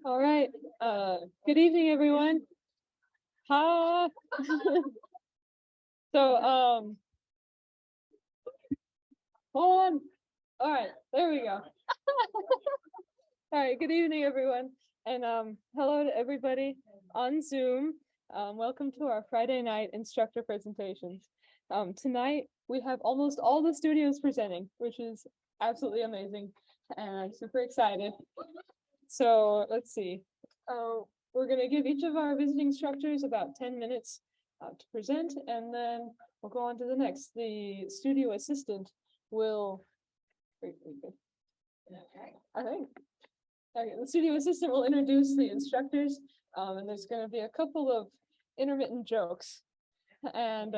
All right. Good evening, everyone. Ha. So, hold on. All right, there we go. All right, good evening, everyone, and hello to everybody on Zoom. Welcome to our Friday night instructor presentations. Tonight we have almost all the studios presenting, which is absolutely amazing, and I'm super excited. So let's see. We're going to give each of our visiting instructors about 10 minutes to present, and then we'll go on to the next. The studio assistant will, I think, okay, the studio assistant will introduce the instructors, and there's going to be a couple of intermittent jokes. And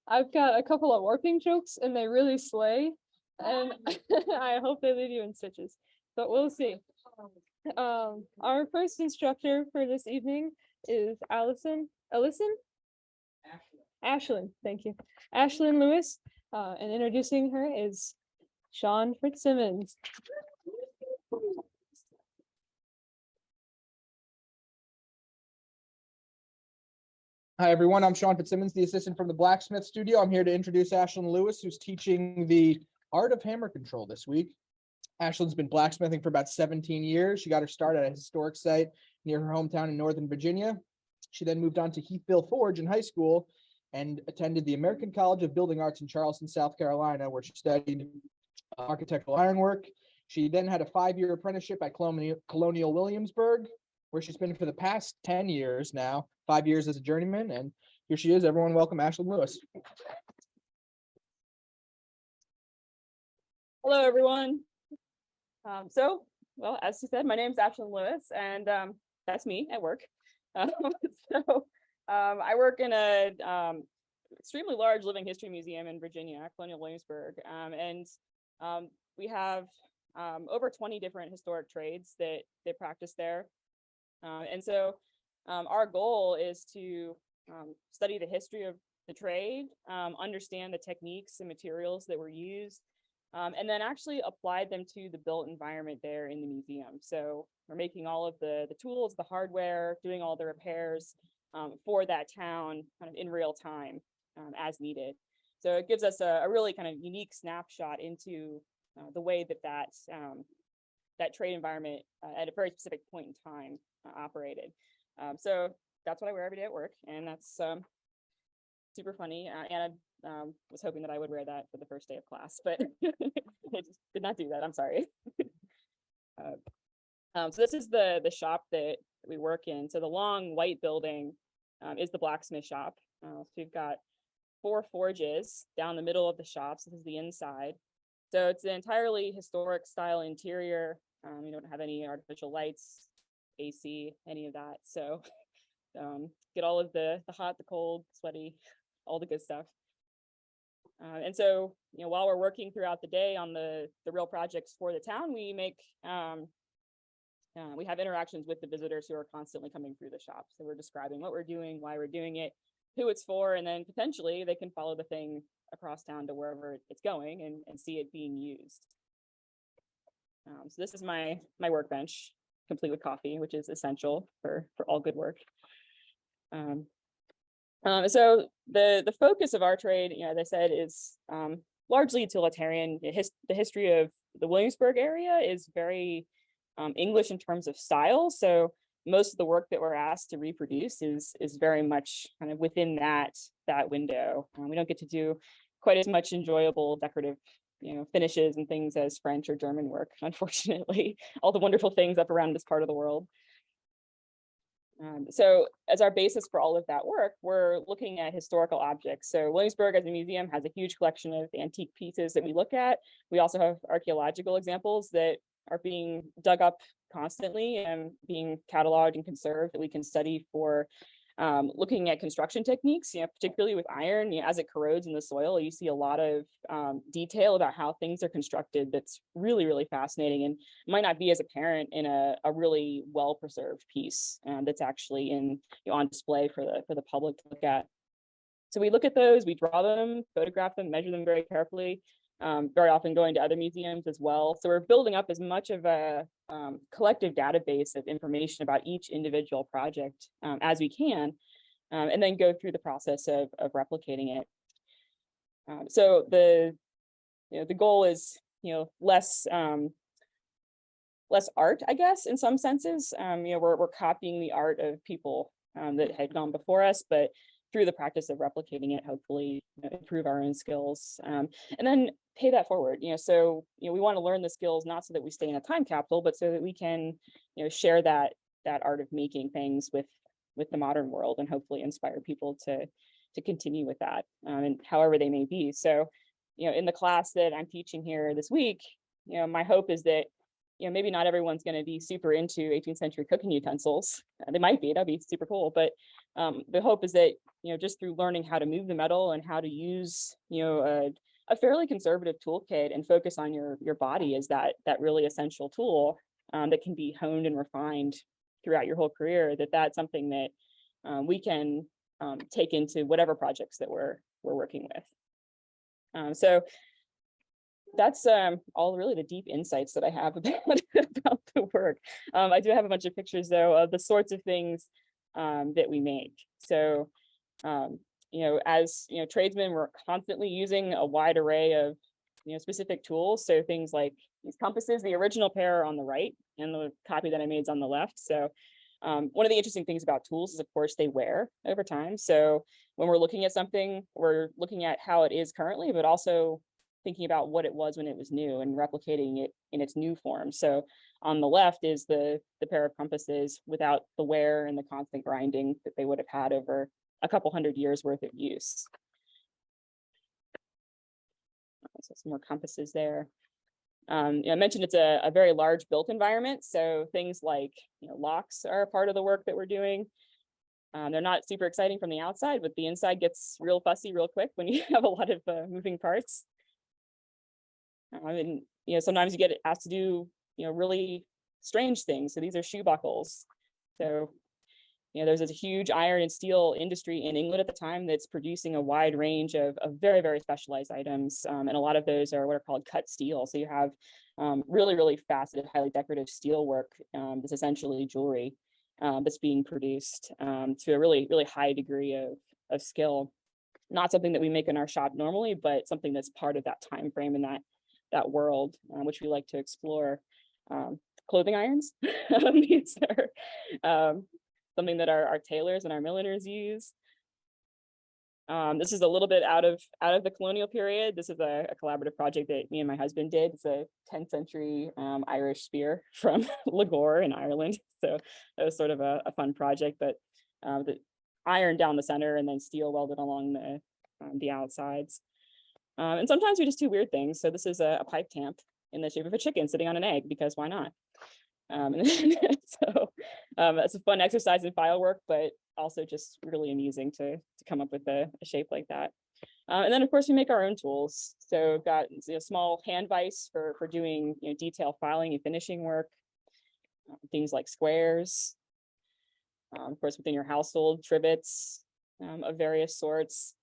I've got a couple of warping jokes, and they really slay, and I hope they leave you in stitches, but we'll see. Our first instructor for this evening is Aislinn, thank you. Aislinn Lewis, and introducing her is Sean Fitzsimmons. Hi, everyone. I'm Sean Fitzsimmons, the assistant from the blacksmith studio. I'm here to introduce Aislinn Lewis, who's teaching the art of hammer control this week. Aislinn's been blacksmithing for about 17 years. She got her start at a historic site near her hometown in Northern Virginia. She then moved on to Heathville Forge in high school and attended the American College of Building Arts in Charleston, South Carolina, where she studied architectural ironwork. She then had a 5-year apprenticeship at Colonial Williamsburg, where she's been for the past 10 years now, 5 years as a journeyman. And here she is. Everyone welcome Aislinn Lewis. Hello, everyone. Well, as you said, my name is Aislinn Lewis, and that's me at work. I work in a extremely large living history museum in Virginia, Colonial Williamsburg, and we have over 20 different historic trades that practice there. Our goal is to study the history of the trade, understand the techniques and materials that were used, and then actually apply them to the built environment there in the museum. So we're making all of the tools, the hardware, doing all the repairs for that town kind of in real time as needed. So it gives us a really kind of unique snapshot into the way that trade environment at a very specific point in time operated. So that's what I wear every day at work, and that's super funny. And I was hoping that I would wear that for the first day of class, but I just did not do that. I'm sorry. So this is the shop that we work in. So the long white building is the blacksmith shop. So we've got 4 forges down the middle of the shop. So this is the inside. So it's an entirely historic style interior. We don't have any artificial lights, AC, any of that. So get all of the hot, the cold, sweaty, all the good stuff. And so, while we're working throughout the day on the real projects for the town, we have interactions with the visitors who are constantly coming through the shop. So we're describing what we're doing, why we're doing it, who it's for, and then potentially they can follow the thing across town to wherever it's going and see it being used. So this is my workbench, complete with coffee, which is essential for all good work. So the focus of our trade, as I said, is largely utilitarian. The history of the Williamsburg area is very English in terms of style. So most of the work that we're asked to reproduce is very much kind of within that window. We don't get to do quite as much enjoyable decorative finishes and things as French or German work, unfortunately. All the wonderful things up around this part of the world. So as our basis for all of that work, we're looking at historical objects. So Williamsburg as a museum has a huge collection of antique pieces that we look at. We also have archaeological examples that are being dug up constantly and being cataloged and conserved that we can study for looking at construction techniques, particularly with iron. As it corrodes in the soil, you see a lot of detail about how things are constructed that's really, really fascinating and might not be as apparent in a really well-preserved piece that's actually on display for the public to look at. So we look at those, we draw them, photograph them, measure them very carefully, very often going to other museums as well. So we're building up as much of a collective database of information about each individual project as we can, and then go through the process of replicating it. So the goal is less art, I guess, in some senses. We're copying the art of people that had gone before us, but through the practice of replicating it, hopefully improve our own skills, and then pay that forward. So we want to learn the skills not so that we stay in a time capsule, but so that we can share that art of making things with the modern world, and hopefully inspire people to continue with that, and however they may be. So in the class that I'm teaching here this week, my hope is that maybe not everyone's going to be super into 18th century cooking utensils. They might be, that'd be super cool. But the hope is that, just through learning how to move the metal and how to use, a fairly conservative toolkit and focus on your body as that really essential tool that can be honed and refined throughout your whole career, that's something that we can take into whatever projects that we're working with. So that's all really the deep insights that I have about the work. I do have a bunch of pictures though of the sorts of things that we make. So as tradesmen, we're constantly using a wide array of specific tools. So things like these compasses, the original pair are on the right, and the copy that I made is on the left. So one of the interesting things about tools is, of course, they wear over time. So when we're looking at something, we're looking at how it is currently, but also thinking about what it was when it was new and replicating it in its new form. So on the left is the pair of compasses without the wear and the constant grinding that they would have had over a couple hundred years worth of use. So some more compasses there. I mentioned it's a very large built environment. So things like locks are a part of the work that we're doing. They're not super exciting from the outside, but the inside gets real fussy real quick when you have a lot of moving parts. And sometimes you get asked to do really strange things. So these are shoe buckles. So there's a huge iron and steel industry in England at the time that's producing a wide range of very, very specialized items, and a lot of those are what are called cut steel. So you have really, really faceted, highly decorative steel work that's essentially jewelry that's being produced to a really, really high degree of skill. Not something that we make in our shop normally, but something that's part of that time frame and that world, which we like to explore. Clothing irons, these are something that our tailors and our milliners use. This is a little bit out of the colonial period. This is a collaborative project that me and my husband did. It's a 10th century Irish spear from Lagore in Ireland. So that was sort of a fun project, but the iron down the center and then steel welded along the outsides. And sometimes we just do weird things. So this is a pipe tamp in the shape of a chicken sitting on an egg, because why not? So it's a fun exercise in file work, but also just really amusing to come up with a shape like that. And then of course we make our own tools. So we've got a small hand vise for doing detail filing and finishing work, things like squares. Of course, within your household, trivets of various sorts.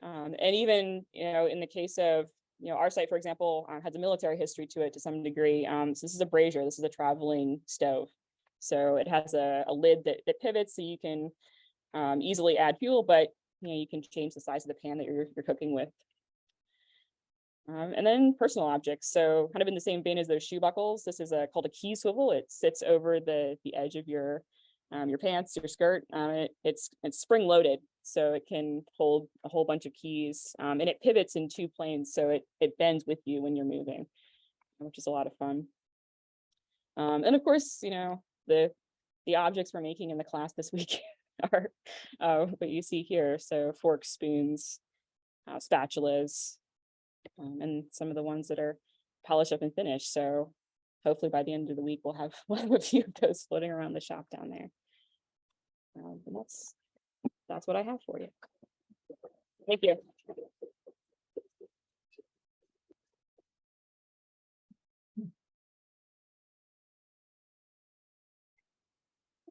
And even in the case of our site, for example, has a military history to it to some degree. So this is a brazier. This is a traveling stove. So it has a lid that pivots, so you can easily add fuel, but you can change the size of the pan that you're cooking with. And then personal objects. So kind of in the same vein as those shoe buckles, this is called a key swivel. It sits over the edge of your pants, your skirt. It's spring loaded, so it can hold a whole bunch of keys, and it pivots in two planes, so it bends with you when you're moving, which is a lot of fun. And of course, the objects we're making in the class this week are what you see here. So forks, spoons, spatulas, and some of the ones that are polished up and finished. So hopefully by the end of the week, we'll have a few of those floating around the shop down there. And that's what I have for you. Thank you.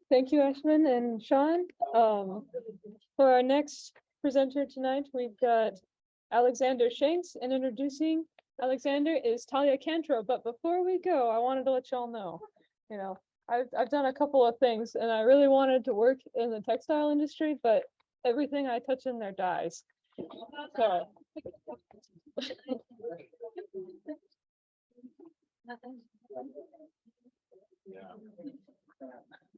Thank you, Ashman and Sean. For our next presenter tonight, we've got Alexander Shanks, and introducing Alexander is Talia Cantro, but before we go, I wanted to let y'all know, I've done a couple of things and I really wanted to work in the textile industry, but everything I touch in there dies. So.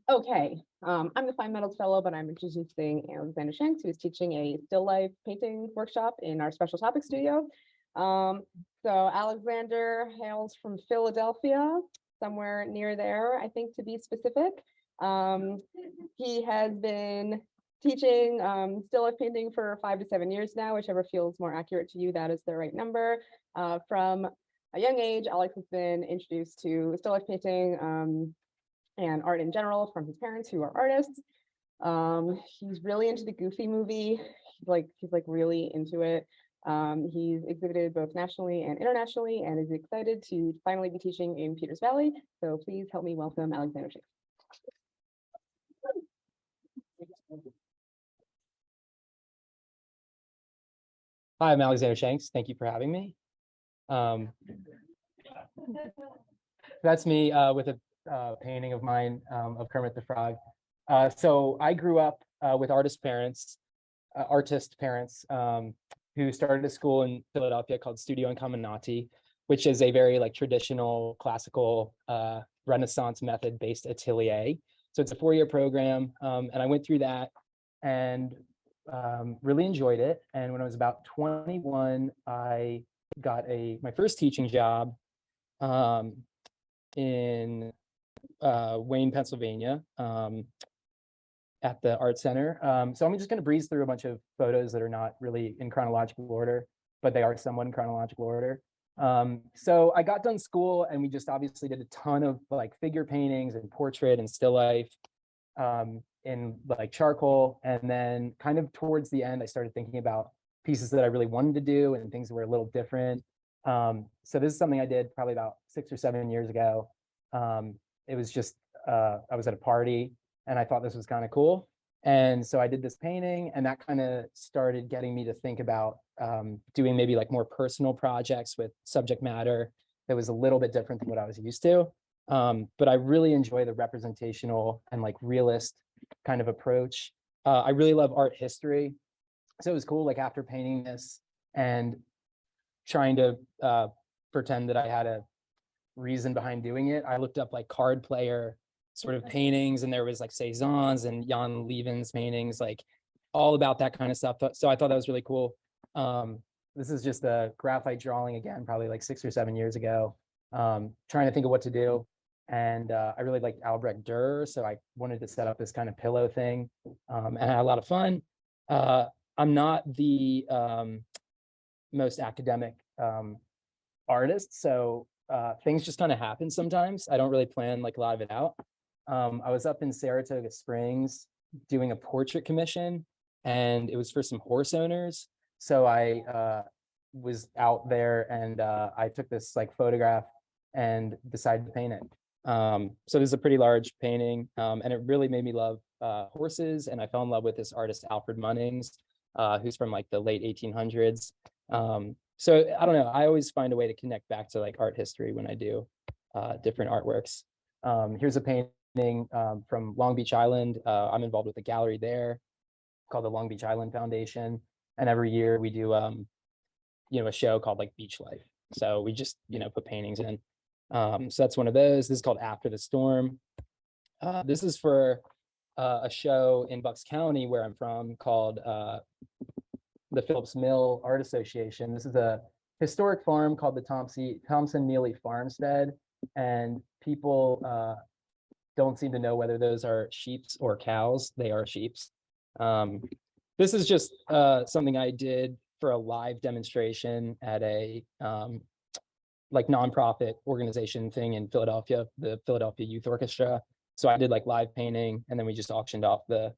Okay, I'm the Fine Metals Fellow, but I'm introducing Alexander Shanks, who is teaching a still life painting workshop in our special topic studio. So Alexander hails from Philadelphia, somewhere near there, I think, to be specific. He has been teaching still life painting for 5 to 7 years now, whichever feels more accurate to you, that is the right number. From a young age, Alex has been introduced to still life painting and art in general from his parents, who are artists. He's really into the Goofy movie. He's like really into it. He's exhibited both nationally and internationally, and is excited to finally be teaching in Peters Valley. So please help me welcome Alexander Shanks. Hi, I'm Alexander Shanks. Thank you for having me. That's me with a painting of mine of Kermit the Frog. So I grew up with artist parents who started a school in Philadelphia called Studio Incaminati, which is a very like traditional classical Renaissance method based atelier. So it's a 4-year program, and I went through that and really enjoyed it. And when I was about 21, I got my first teaching job in Wayne, Pennsylvania, at the Art Center. So I'm just going to breeze through a bunch of photos that are not really in chronological order, but they are somewhat in chronological order. So I got done school, and we just obviously did a ton of like figure paintings and portrait and still life in like charcoal. And then kind of towards the end, I started thinking about pieces that I really wanted to do and things that were a little different. So this is something I did probably about 6 or 7 years ago. It was just, I was at a party and I thought this was kind of cool. And so I did this painting, and that kind of started getting me to think about doing maybe like more personal projects with subject matter that was a little bit different than what I was used to. But I really enjoy the representational and like realist kind of approach. I really love art history. So it was cool, like after painting this and trying to pretend that I had a reason behind doing it, I looked up like card player sort of paintings, and there was like Cezanne's and Jan Lieven's paintings, like all about that kind of stuff. So I thought that was really cool. This is just a graphite drawing again, probably like 6 or 7 years ago, trying to think of what to do. And I really liked Albrecht Dürer, so I wanted to set up this kind of pillow thing, and I had a lot of fun. I'm not the most academic artist, so things just kind of happen sometimes. I don't really plan like a lot of it out. I was up in Saratoga Springs doing a portrait commission, and it was for some horse owners. So I was out there, and I took this like photograph and decided to paint it. So this is a pretty large painting, and it really made me love horses, and I fell in love with this artist Alfred Munnings, who's from like the late 1800s. So I don't know, I always find a way to connect back to like art history when I do different artworks. Here's a painting from Long Beach Island. I'm involved with a gallery there called the Long Beach Island Foundation, and every year we do a show called like Beach Life. So we just put paintings in. So that's one of those. This is called After the Storm. This is for a show in Bucks County, where I'm from, called the Phillips Mill Art Association. This is a historic farm called the Thompson Neely Farmstead, and people don't seem to know whether those are sheeps or cows. They are sheeps. This is just something I did for a live demonstration at a like nonprofit organization thing in Philadelphia, the Philadelphia Youth Orchestra. So I did like live painting, and then we just auctioned off the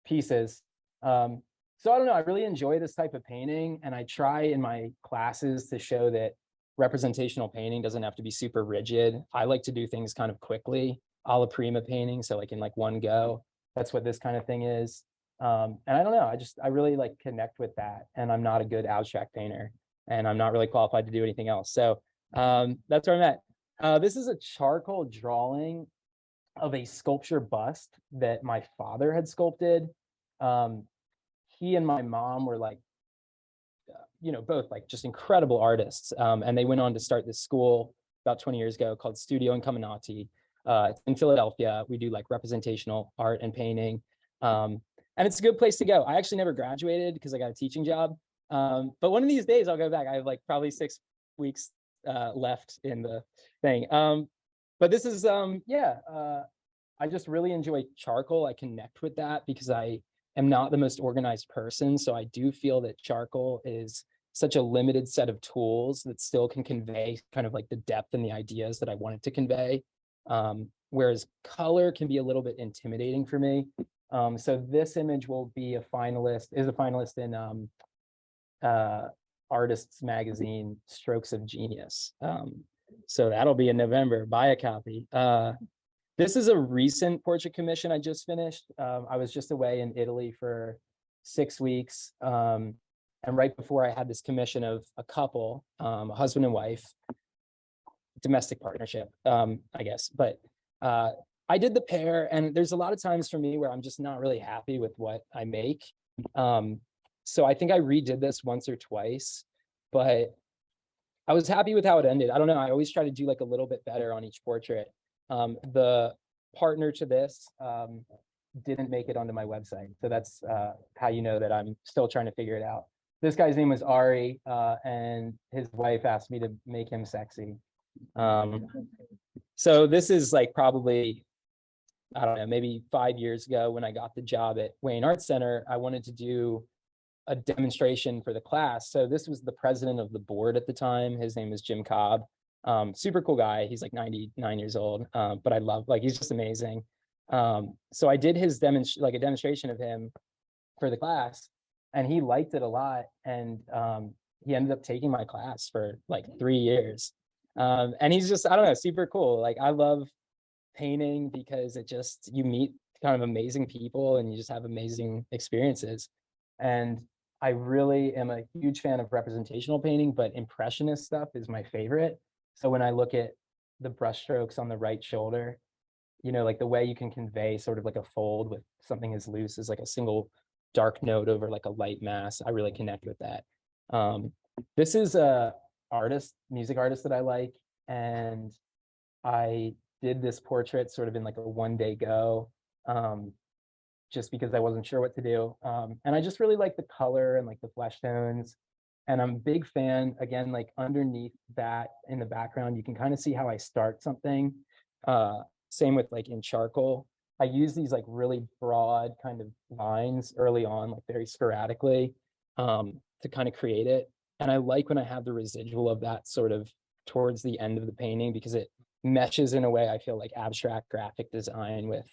pieces. So I don't know, I really enjoy this type of painting, and I try in my classes to show that representational painting doesn't have to be super rigid. I like to do things kind of quickly, a la prima painting, so like in like one go. That's what this kind of thing is. And I don't know, I really like connect with that, and I'm not a good abstract painter. and I'm not really qualified to do anything else. So that's where I'm at. This is a charcoal drawing of a sculpture bust that my father had sculpted. He and my mom were like, both like just incredible artists. And they went on to start this school about 20 years ago called Studio Incaminati. It's in Philadelphia. We do like representational art and painting. And it's a good place to go. I actually never graduated because I got a teaching job. But one of these days I'll go back. I have like probably 6 weeks left in the thing. But this is, I just really enjoy charcoal. I connect with that because I am not the most organized person. So I do feel that charcoal is such a limited set of tools that still can convey kind of like the depth and the ideas that I wanted to convey. Whereas color can be a little bit intimidating for me. So this image will be a finalist in Artists Magazine Strokes of Genius. So that'll be in November. Buy a copy. This is a recent portrait commission I just finished. I was just away in Italy for 6 weeks. And right before I had this commission of a couple, a husband and wife, domestic partnership, I guess. But I did the pair, and there's a lot of times for me where I'm just not really happy with what I make. So I think I redid this once or twice, but I was happy with how it ended. I don't know. I always try to do like a little bit better on each portrait. The partner to this didn't make it onto my website. So that's how you know that I'm still trying to figure it out. This guy's name was Ari, and his wife asked me to make him sexy. So this is like probably, I don't know, maybe 5 years ago when I got the job at Wayne Arts Center. I wanted to do a demonstration for the class. So this was the president of the board at the time. His name is Jim Cobb. Super cool guy. He's like 99 years old, but I love, like, he's just amazing. So I did his a demonstration of him for the class, and he liked it a lot. And he ended up taking my class for like 3 years. And he's just, I don't know, super cool. Like, I love painting because it just, you meet kind of amazing people and you just have amazing experiences. And I really am a huge fan of representational painting, but impressionist stuff is my favorite. So when I look at the brushstrokes on the right shoulder, like the way you can convey sort of like a fold with something as loose as like a single dark note over like a light mass, I really connect with that. This is a music artist that I like, and I did this portrait sort of in like a one-day go, just because I wasn't sure what to do. And I just really like the color and like the flesh tones. And I'm a big fan, again, like underneath that in the background, you can kind of see how I start something. Same with like in charcoal. I use these like really broad kind of lines early on, like very sporadically, to kind of create it. And I like when I have the residual of that sort of towards the end of the painting, because it meshes in a way I feel like abstract graphic design with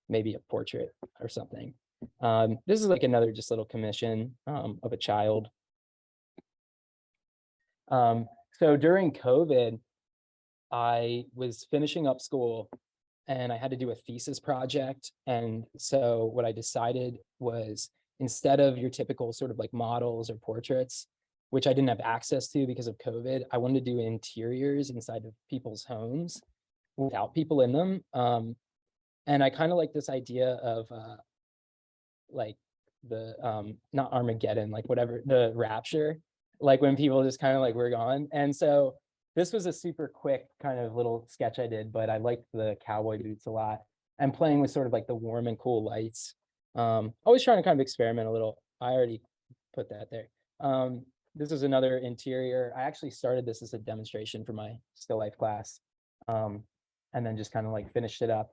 maybe a portrait or something. This is like another just little commission of a child. So during COVID, I was finishing up school and I had to do a thesis project. And so what I decided was, instead of your typical sort of like models or portraits, which I didn't have access to because of COVID, I wanted to do interiors inside of people's homes without people in them. And I kind of like this idea of like the not Armageddon, like whatever, the rapture, like when people just kind of like, we're gone. And so this was a super quick kind of little sketch I did, but I liked the cowboy boots a lot, and playing with sort of like the warm and cool lights. Always trying to kind of experiment a little. I already put that there. This is another interior. I actually started this as a demonstration for my still life class, and then just kind of like finished it up.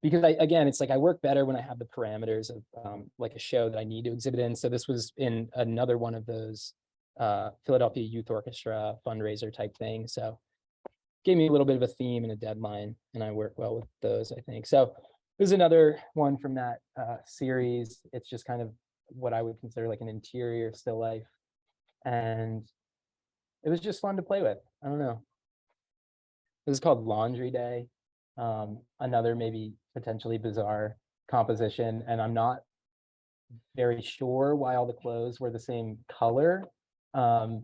Because again, it's like I work better when I have the parameters of like a show that I need to exhibit in. So this was in another one of those Philadelphia Youth Orchestra fundraiser type thing. So gave me a little bit of a theme and a deadline, and I work well with those, I think. So there's another one from that series. It's just kind of what I would consider like an interior still life. And it was just fun to play with. I don't know. This is called Laundry Day. Another maybe potentially bizarre composition, and I'm not very sure why all the clothes were the same color, This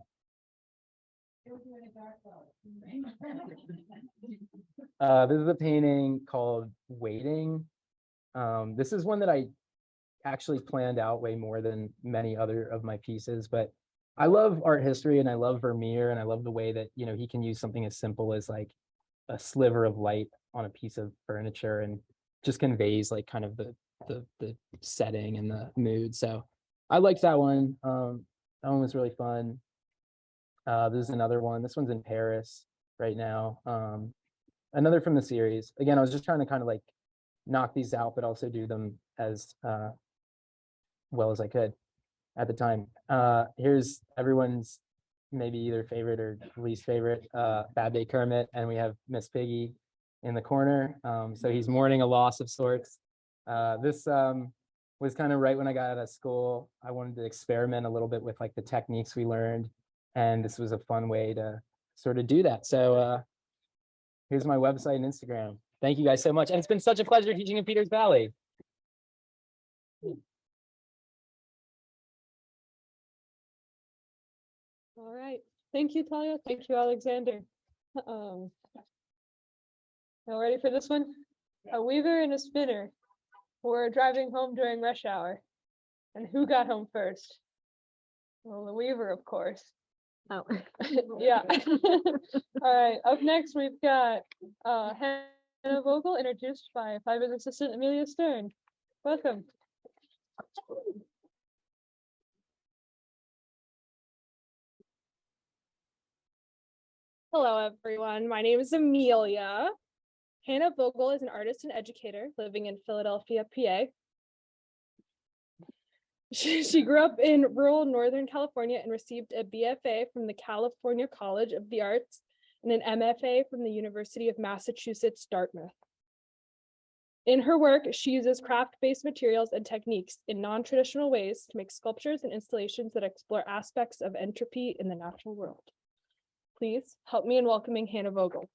is a painting called Waiting. This is one that I actually planned out way more than many other of my pieces, but I love art history and I love Vermeer and I love the way that, you know, he can use something as simple as like a sliver of light on a piece of furniture and just conveys like kind of the setting and the mood. So I liked that one. That one was really fun. This is another one. This one's in Paris right now. Another from the series. Again, I was just trying to kind of like knock these out, but also do them as well as I could at the time. Here's everyone's maybe either favorite or least favorite, Bad Day Kermit, and we have Miss Piggy in the corner. So he's mourning a loss of sorts. This was kind of right when I got out of school. I wanted to experiment a little bit with like the techniques we learned, and this was a fun way to sort of do that. So here's my website and Instagram. Thank you guys so much. And it's been such a pleasure teaching in Peters Valley. All right. Thank you, Talia. Thank you, Alexander. Y'all ready for this one? A weaver and a spinner were driving home during rush hour. And who got home first? Well, the weaver, of course. Oh. Yeah. All right. Up next, we've got Hanna Vogel, introduced by Fiverr's assistant Amelia Stern. Welcome. Hello, everyone. My name is Amelia. Hanna Vogel is an artist and educator living in Philadelphia, PA. She grew up in rural Northern California and received a BFA from the California College of the Arts and an MFA from the University of Massachusetts, Dartmouth. In her work, she uses craft-based materials and techniques in non-traditional ways to make sculptures and installations that explore aspects of entropy in the natural world. Please help me in welcoming Hanna Vogel.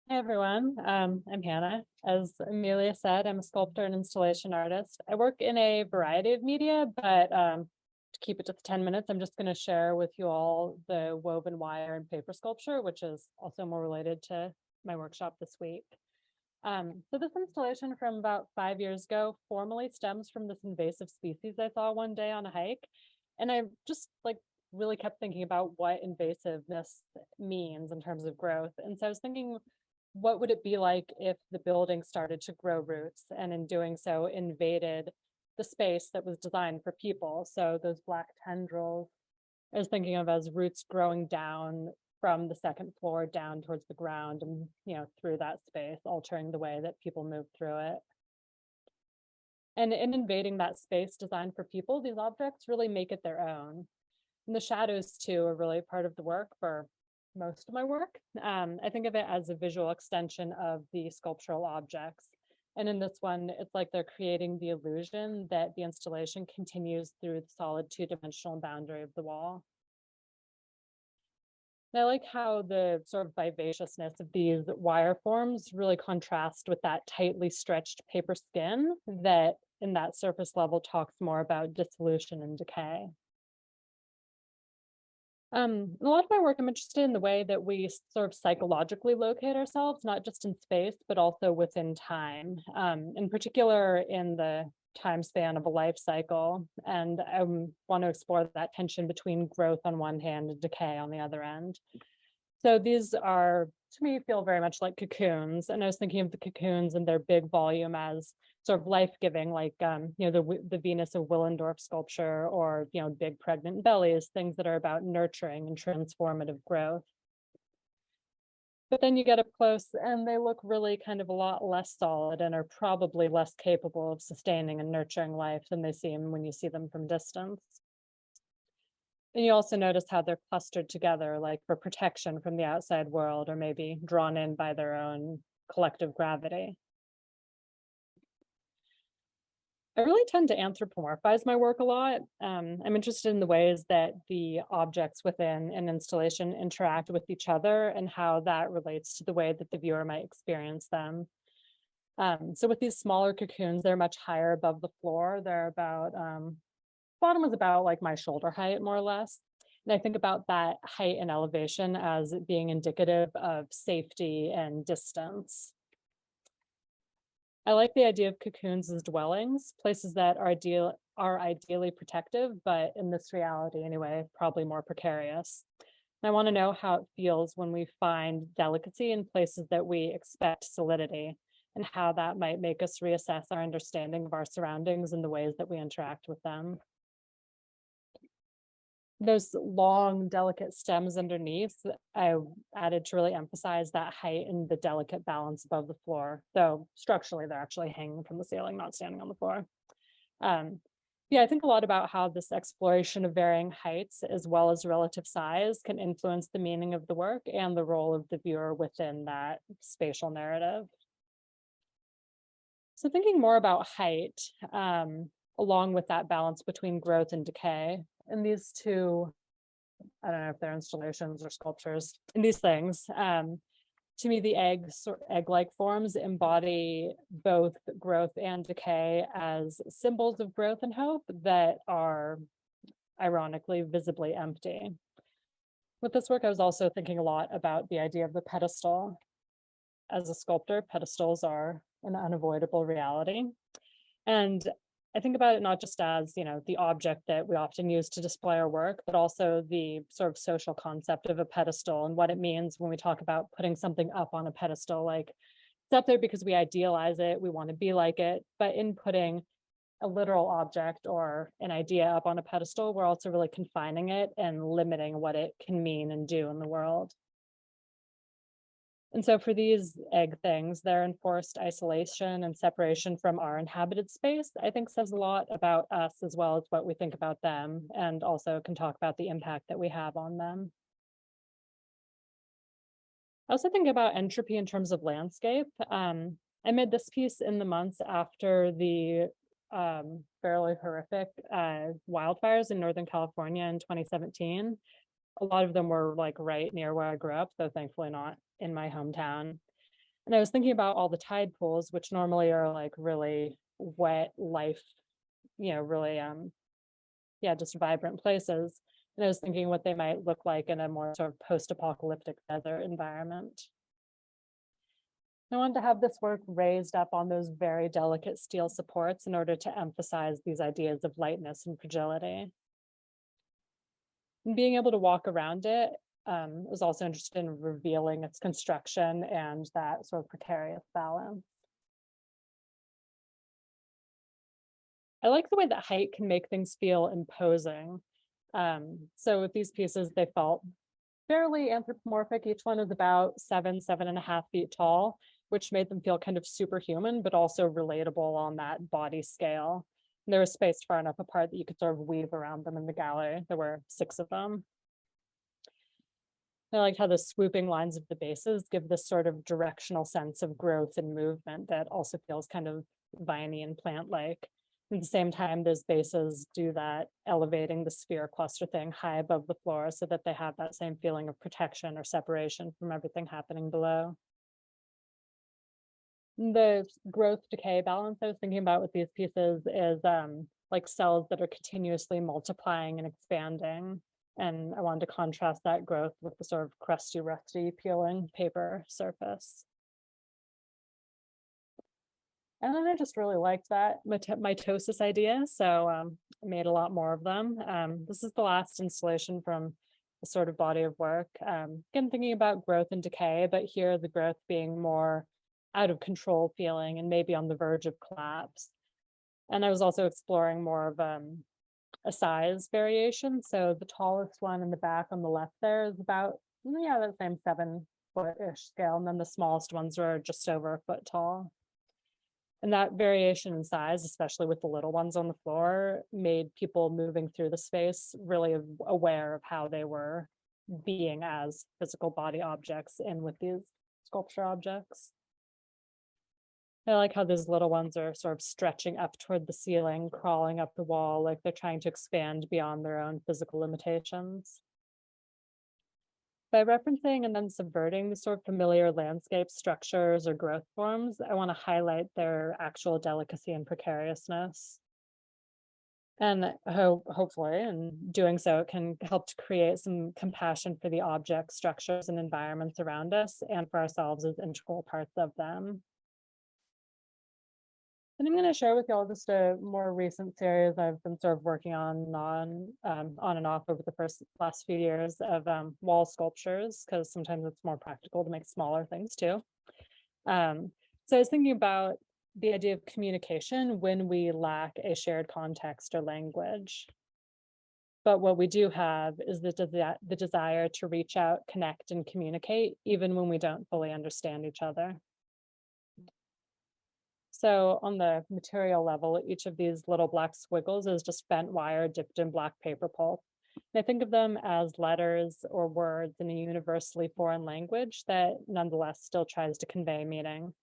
Hi, everyone. I'm Hannah. As Amelia said, I'm a sculptor and installation artist. I work in a variety of media, but to keep it to 10 minutes, I'm just going to share with you all the woven wire and paper sculpture, which is also more related to my workshop this week. So this installation from about 5 years ago formally stems from this invasive species I saw one day on a hike. And I just really kept thinking about what invasiveness means in terms of growth. And so I was thinking, what would it be like if the building started to grow roots and in doing so invaded the space that was designed for people? So those black tendrils I was thinking of as roots growing down from the second floor down towards the ground and, through that space, altering the way that people move through it. And in invading that space designed for people, these objects really make it their own. And the shadows too are really part of the work for most of my work. I think of it as a visual extension of the sculptural objects. And in this one, it's like they're creating the illusion that the installation continues through the solid two-dimensional boundary of the wall. And I like how the sort of vivaciousness of these wire forms really contrast with that tightly stretched paper skin that in that surface level talks more about dissolution and decay. A lot of my work, I'm interested in the way that we sort of psychologically locate ourselves, not just in space, but also within time, in particular in the time span of a life cycle. And I want to explore that tension between growth on one hand and decay on the other end. So these are, to me, feel very much like cocoons. And I was thinking of the cocoons and their big volume as sort of life-giving, like, the Venus of Willendorf sculpture, or, big pregnant bellies, things that are about nurturing and transformative growth. But then you get up close and they look really kind of a lot less solid and are probably less capable of sustaining and nurturing life than they seem when you see them from distance. And you also notice how they're clustered together, like for protection from the outside world, or maybe drawn in by their own collective gravity. I really tend to anthropomorphize my work a lot. I'm interested in the ways that the objects within an installation interact with each other and how that relates to the way that the viewer might experience them. So with these smaller cocoons, they're much higher above the floor. They're about, bottom was about like my shoulder height, more or less. And I think about that height and elevation as being indicative of safety and distance. I like the idea of cocoons as dwellings, places that are ideally protective, but in this reality anyway, probably more precarious. And I want to know how it feels when we find delicacy in places that we expect solidity, and how that might make us reassess our understanding of our surroundings and the ways that we interact with them. Those long, delicate stems underneath, I added to really emphasize that height and the delicate balance above the floor. Though structurally, they're actually hanging from the ceiling, not standing on the floor. Yeah, I think a lot about how this exploration of varying heights as well as relative size can influence the meaning of the work and the role of the viewer within that spatial narrative. So thinking more about height, along with that balance between growth and decay, and these two, I don't know if they're installations or sculptures, and these things, to me, the egg-like forms embody both growth and decay as symbols of growth and hope that are ironically visibly empty. With this work, I was also thinking a lot about the idea of the pedestal. As a sculptor, pedestals are an unavoidable reality. And I think about it not just as, the object that we often use to display our work, but also the sort of social concept of a pedestal and what it means when we talk about putting something up on a pedestal. Like, it's up there because we idealize it, we want to be like it, but in putting a literal object or an idea up on a pedestal, we're also really confining it and limiting what it can mean and do in the world. And so for these egg things, their enforced isolation and separation from our inhabited space, I think says a lot about us as well as what we think about them, and also can talk about the impact that we have on them. I also think about entropy in terms of landscape. I made this piece in the months after the fairly horrific wildfires in Northern California in 2017. A lot of them were like right near where I grew up, though thankfully not in my hometown. And I was thinking about all the tide pools, which normally are like really wet life, really, just vibrant places. And I was thinking what they might look like in a more sort of post-apocalyptic desert environment. I wanted to have this work raised up on those very delicate steel supports in order to emphasize these ideas of lightness and fragility. And being able to walk around it, was also interested in revealing its construction and that sort of precarious balance. I like the way that height can make things feel imposing. So with these pieces, they felt fairly anthropomorphic. Each one is about 7.5 feet tall, which made them feel kind of superhuman, but also relatable on that body scale. And they were spaced far enough apart that you could sort of weave around them in the gallery. There were 6 of them. I like how the swooping lines of the bases give this sort of directional sense of growth and movement that also feels kind of viney and plant-like. At the same time, those bases do that elevating the sphere cluster thing high above the floor so that they have that same feeling of protection or separation from everything happening below. The growth decay balance I was thinking about with these pieces is like cells that are continuously multiplying and expanding. And I wanted to contrast that growth with the sort of crusty, rusty, peeling paper surface. And then I just really liked that mitosis idea. So I made a lot more of them. This is the last installation from the sort of body of work. Again, thinking about growth and decay, but here the growth being more out of control feeling and maybe on the verge of collapse. And I was also exploring more of a size variation. So the tallest one in the back on the left there is about, that same 7-foot-ish scale. And then the smallest ones are just over a foot tall. And that variation in size, especially with the little ones on the floor, made people moving through the space really aware of how they were being as physical body objects and with these sculpture objects. I like how those little ones are sort of stretching up toward the ceiling, crawling up the wall, like they're trying to expand beyond their own physical limitations. By referencing and then subverting the sort of familiar landscape structures or growth forms, I want to highlight their actual delicacy and precariousness. And hopefully, in doing so, it can help to create some compassion for the objects, structures, and environments around us, and for ourselves as integral parts of them. And I'm going to share with you all just a more recent series I've been sort of working on and off over the last few years of wall sculptures, because sometimes it's more practical to make smaller things too. So I was thinking about the idea of communication when we lack a shared context or language. But what we do have is the desire to reach out, connect, and communicate, even when we don't fully understand each other. So on the material level, each of these little black squiggles is just bent wire dipped in black paper pulp. And I think of them as letters or words in a universally foreign language that nonetheless still tries to convey meaning.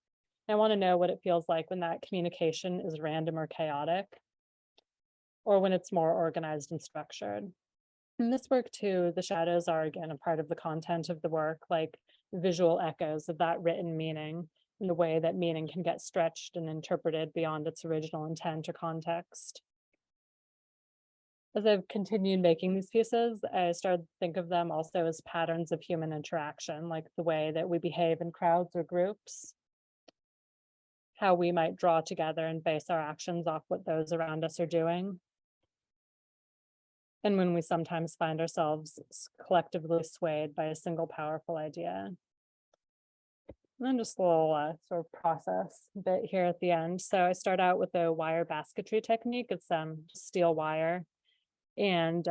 I want to know what it feels like when that communication is random or chaotic, or when it's more organized and structured. In this work too, the shadows are again a part of the content of the work, like visual echoes of that written meaning, in the way that meaning can get stretched and interpreted beyond its original intent or context. As I've continued making these pieces, I started to think of them also as patterns of human interaction, like the way that we behave in crowds or groups, how we might draw together and base our actions off what those around us are doing, and when we sometimes find ourselves collectively swayed by a single powerful idea. And then just a little sort of process bit here at the end. So I start out with a wire basketry technique. It's steel wire. And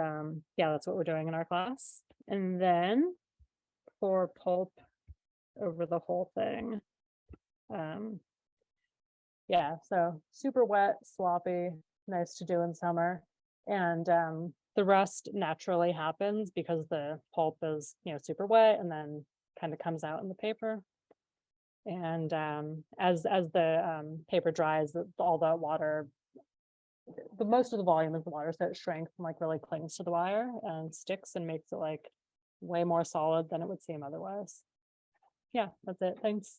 yeah, that's what we're doing in our class. And then pour pulp over the whole thing. Yeah, so super wet, sloppy, nice to do in summer. And the rust naturally happens because the pulp is, super wet and then kind of comes out in the paper. And as the paper dries, all the water, most of the volume is the water, so it shrinks and really clings to the wire and sticks and makes it way more solid than it would seem otherwise. Yeah, that's it. Thanks.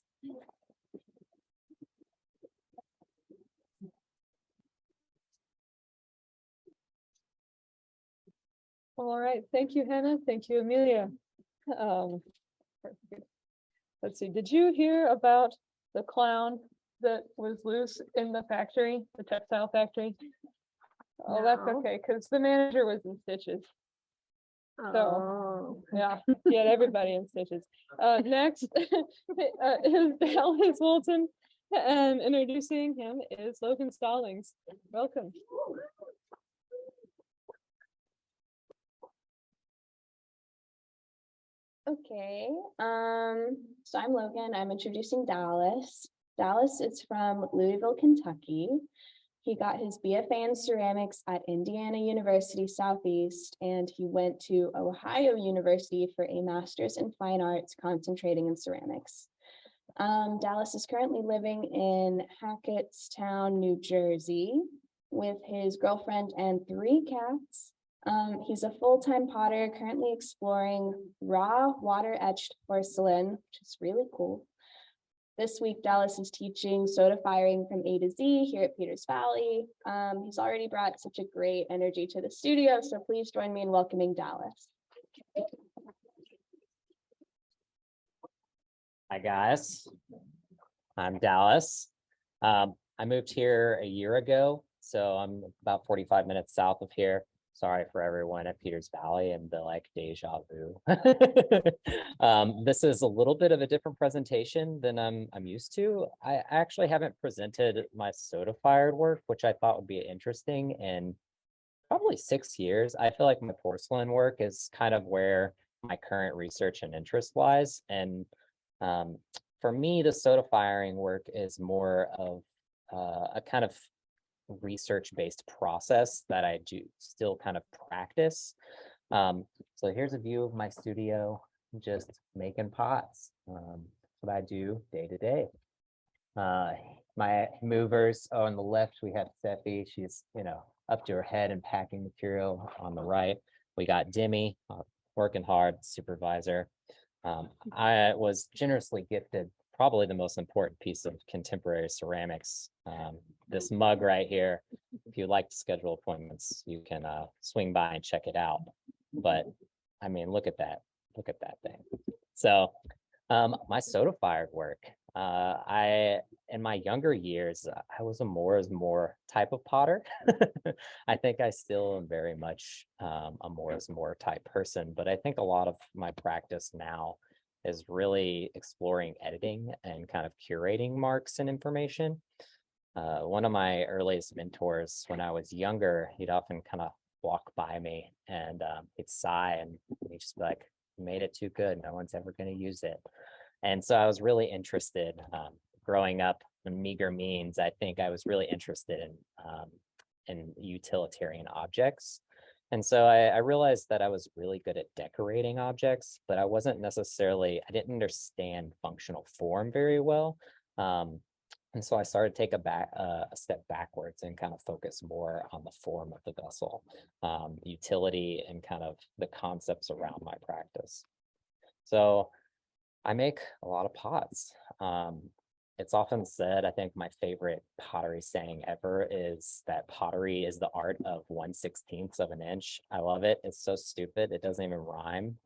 All right, thank you, Hannah. Thank you, Amelia. Let's see, did you hear about the clown that was loose in the factory, the textile factory? Oh, that's No. okay, because the manager was in stitches. Oh. Yeah, he had everybody in stitches. Next is Dallas Wooten, and introducing him is Logan Stallings. Welcome. Okay, so I'm Logan. I'm introducing Dallas. Dallas is from Louisville, Kentucky. He got his BFA in ceramics at Indiana University Southeast, and he went to Ohio University for a master's in fine arts, concentrating in ceramics. Dallas is currently living in Hackettstown, New Jersey, with his girlfriend and 3 cats. He's a full-time potter, currently exploring raw water-etched porcelain, which is really cool. This week, Dallas is teaching soda firing from A to Z here at Peters Valley. He's already brought such a great energy to the studio, so please join me in welcoming Dallas. Hi, guys. I'm Dallas. I moved here a year ago, so I'm about 45 minutes south of here. Sorry for everyone at Peters Valley and the deja vu. This is a little bit of a different presentation than I'm used to. I actually haven't presented my soda fired work, which I thought would be interesting in probably 6 years. I feel like my porcelain work is kind of where my current research and interest lies. And for me, the soda firing work is more of a kind of research-based process that I do still kind of practice. So here's a view of my studio, just making pots. What I do day to day. My movers on the left, we have Steffi. She's up to her head in packing material. On the right, we got Demi, working hard, supervisor. I was generously gifted probably the most important piece of contemporary ceramics. This mug right here, if you'd like to schedule appointments, you can swing by and check it out. But I mean, look at that. Look at that thing. So my soda fired work. In my younger years, I was a more is more type of potter. I think I still am very much a more is more type person, but I think a lot of my practice now is really exploring editing and kind of curating marks and information. One of my earliest mentors when I was younger, he'd often kind of walk by me and he'd sigh and he'd just be like, "You made it too good. No one's ever going to use it." And so I was really interested, growing up in meager means, I think I was really interested in utilitarian objects. And so I realized that I was really good at decorating objects, but I didn't understand functional form very well. And so I started to take a step backwards and kind of focus more on the form of the vessel, utility and kind of the concepts around my practice. So I make a lot of pots. It's often said, I think my favorite pottery saying ever is that pottery is the art of 1/16 of an inch. I love it. It's so stupid. It doesn't even rhyme,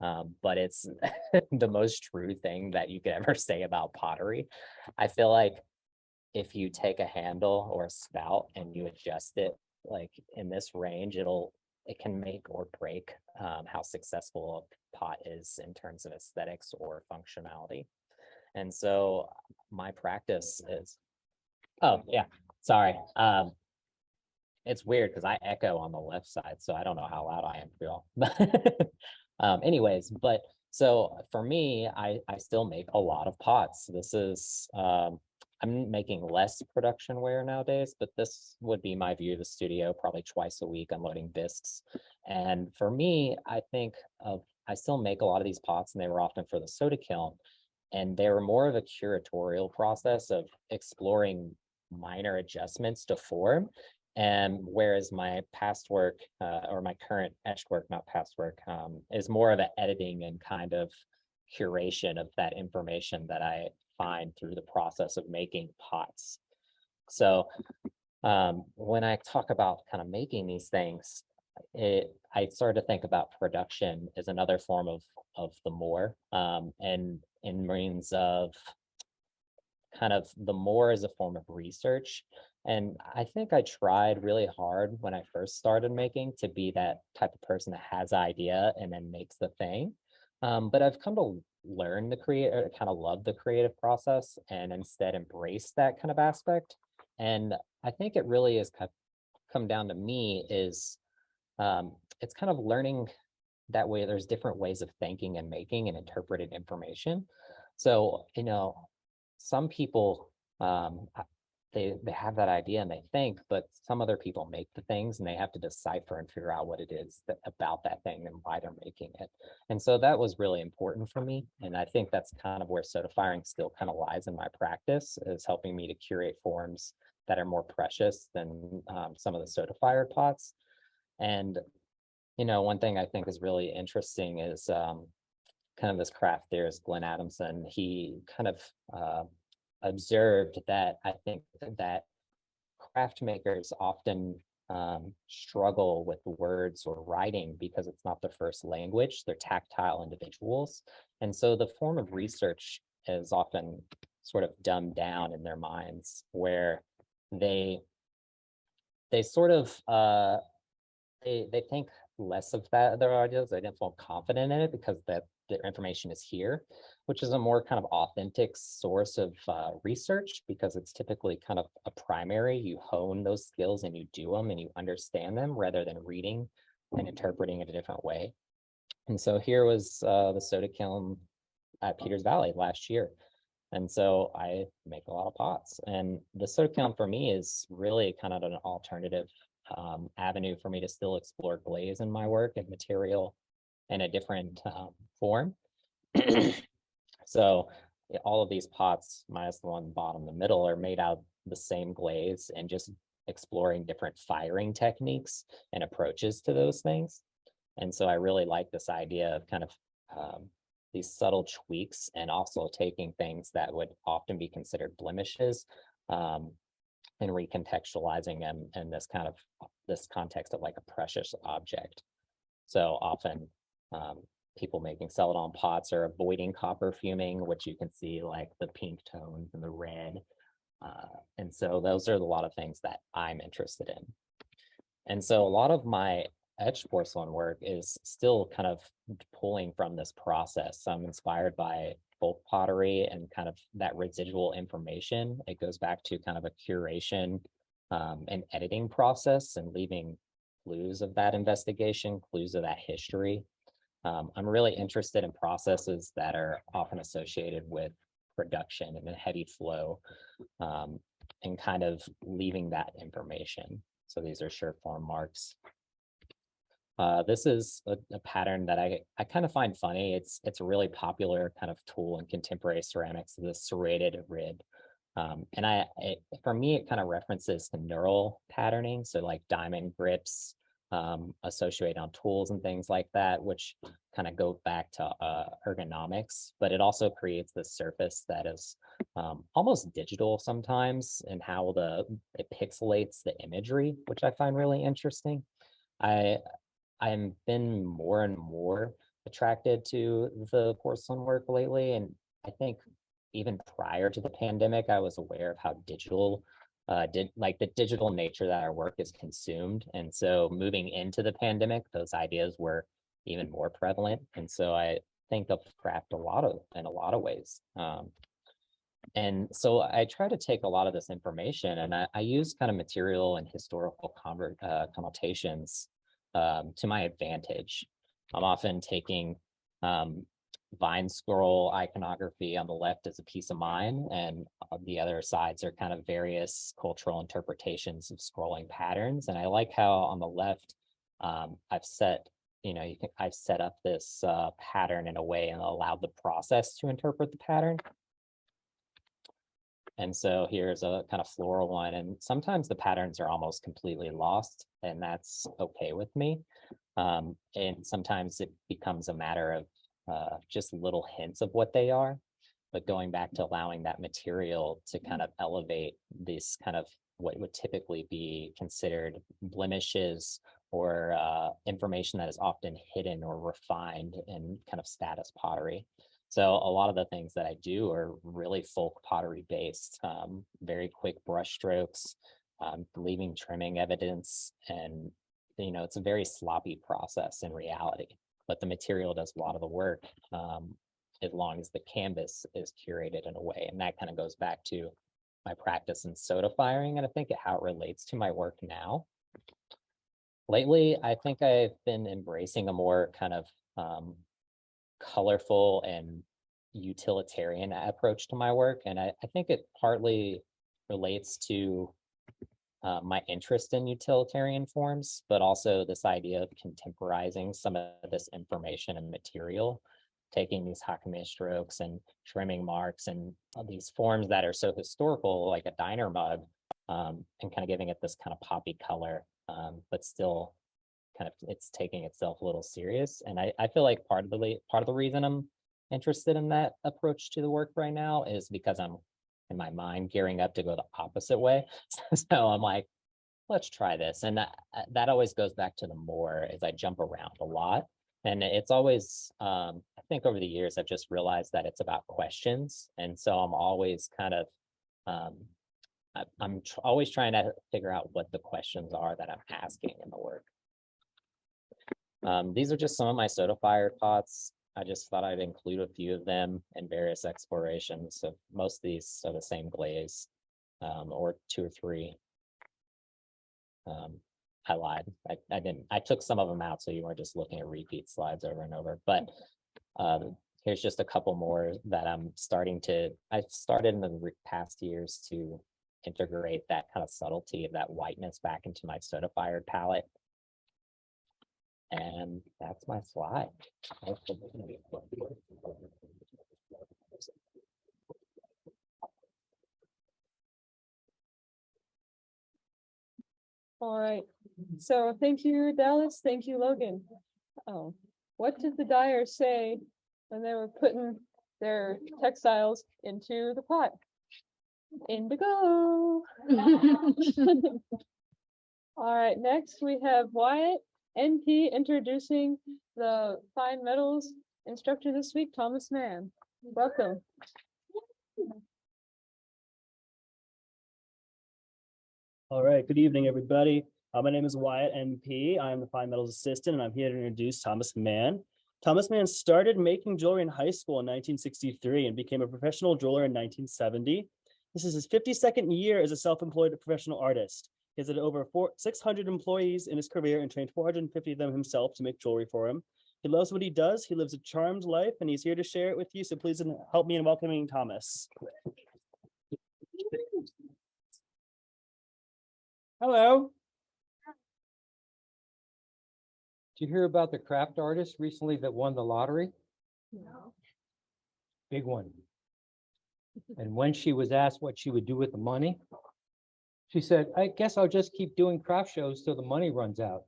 but it's the most true thing that you could ever say about pottery. I feel like if you take a handle or a spout and you adjust it like in this range, it can make or break how successful a pot is in terms of aesthetics or functionality. And so my practice is, oh yeah, sorry. It's weird because I echo on the left side, so I don't know how loud I am for y'all. Anyways, but so for me, I still make a lot of pots. This is, I'm making less production wear nowadays, but this would be my view of the studio, probably twice a week unloading bisques. And for me, I still make a lot of these pots, and they were often for the soda kiln. And they were more of a curatorial process of exploring minor adjustments to form. And whereas my past work, or my current etched work, not past work, is more of an editing and kind of curation of that information that I find through the process of making pots. So when I talk about kind of making these things, I started to think about production as another form of the more, and in means of kind of the more as a form of research. And I think I tried really hard when I first started making to be that type of person that has an idea and then makes the thing. But I've come to learn kind of love the creative process and instead embrace that kind of aspect. And I think it really is come down to me is it's kind of learning that way. There's different ways of thinking and making and interpreting information. So, some people, they have that idea and they think, but some other people make the things and they have to decipher and figure out what it is about that thing and why they're making it. And so that was really important for me. And I think that's kind of where soda firing still kind of lies in my practice, is helping me to curate forms that are more precious than some of the soda fired pots. And, one thing I think is really interesting is kind of this craft theorist, Glenn Adamson. He kind of observed that I think that craft makers often struggle with words or writing because it's not their first language. They're tactile individuals. And so the form of research is often sort of dumbed down in their minds, where they sort of they think less of their ideas. They don't feel confident in it because their information is here, which is a more kind of authentic source of research, because it's typically kind of a primary. You hone those skills and you do them and you understand them rather than reading and interpreting it a different way. And so here was the soda kiln at Peters Valley last year. And so I make a lot of pots, and the soda kiln for me is really kind of an alternative avenue for me to still explore glaze in my work and material in a different form. So all of these pots, minus the one bottom, the middle, are made out of the same glaze, and just exploring different firing techniques and approaches to those things. And so I really like this idea of kind of these subtle tweaks and also taking things that would often be considered blemishes and recontextualizing them in this context of like a precious object. So often people making celadon pots are avoiding copper fuming, which you can see like the pink tones and the red. And so those are a lot of things that I'm interested in. And so a lot of my etched porcelain work is still kind of pulling from this process. So I'm inspired by folk pottery and kind of that residual information. It goes back to kind of a curation and editing process and leaving clues of that investigation, clues of that history. I'm really interested in processes that are often associated with production and a heavy flow and kind of leaving that information. So these are sure form marks. This is a pattern that I kind of find funny. It's a really popular kind of tool in contemporary ceramics, the serrated rib. And for me, it kind of references the neural patterning. So like diamond grips associated on tools and things like that, which kind of go back to ergonomics, but it also creates this surface that is almost digital sometimes in how it pixelates the imagery, which I find really interesting. I've been more and more attracted to the porcelain work lately. And I think even prior to the pandemic, I was aware of how digital, the digital nature that our work is consumed. And so moving into the pandemic, those ideas were even more prevalent. And so I think of craft in a lot of ways. And so I try to take a lot of this information and I use kind of material and historical connotations to my advantage. I'm often taking vine scroll iconography on the left as a piece of mine, and the other sides are kind of various cultural interpretations of scrolling patterns. And I like how on the left, I've set up this pattern in a way and allowed the process to interpret the pattern. And so here's a kind of floral one, and sometimes the patterns are almost completely lost, and that's okay with me. And sometimes it becomes a matter of just little hints of what they are, but going back to allowing that material to kind of elevate this kind of what would typically be considered blemishes or information that is often hidden or refined in kind of status pottery. So a lot of the things that I do are really folk pottery based, very quick brush strokes, leaving trimming evidence. And, it's a very sloppy process in reality, but the material does a lot of the work as long as the canvas is curated in a way. And that kind of goes back to my practice in soda firing and I think how it relates to my work now. Lately, I think I've been embracing a more kind of colorful and utilitarian approach to my work. And I think it partly relates to my interest in utilitarian forms, but also this idea of contemporizing some of this information and material, taking these hakame strokes and trimming marks and these forms that are so historical, like a diner mug, and kind of giving it this kind of poppy color, but still kind of it's taking itself a little serious. And I feel like part of the reason I'm interested in that approach to the work right now is because I'm in my mind gearing up to go the opposite way. So I'm like, let's try this. And that always goes back to the more as I jump around a lot. And it's always, I think over the years, I've just realized that it's about questions. And so I'm always kind of, always trying to figure out what the questions are that I'm asking in the work. These are just some of my soda fire pots. I just thought I'd include a few of them in various explorations. So most of these are the same glaze, or 2 or 3. I lied. I didn't. I took some of them out, so you weren't just looking at repeat slides over and over. But here's just a couple more that I've started in the past years to integrate that kind of subtlety of that whiteness back into my soda fired palette. And that's my slide. All right, so thank you, Dallas. Thank you, Logan. Oh, what did the dyer say when they were putting their textiles into the pot. Indigo. All right, next we have Wyatt, NP, introducing the fine metals instructor this week, Thomas Mann. Welcome. All right, good evening, everybody. My name is Wyatt MP. I'm the fine metals assistant, and I'm here to introduce Thomas Mann. Thomas Mann started making jewelry in high school in 1963 and became a professional jeweler in 1970. This is his 52nd year as a self-employed professional artist. He has had over 600 employees in his career and trained 450 of them himself to make jewelry for him. He loves what he does. He lives a charmed life, and he's here to share it with you. So please help me in welcoming Thomas. Hello. Did you hear about the craft artist recently that won the lottery? No. Big one. And when she was asked what she would do with the money, she said, I guess I'll just keep doing craft shows till the money runs out.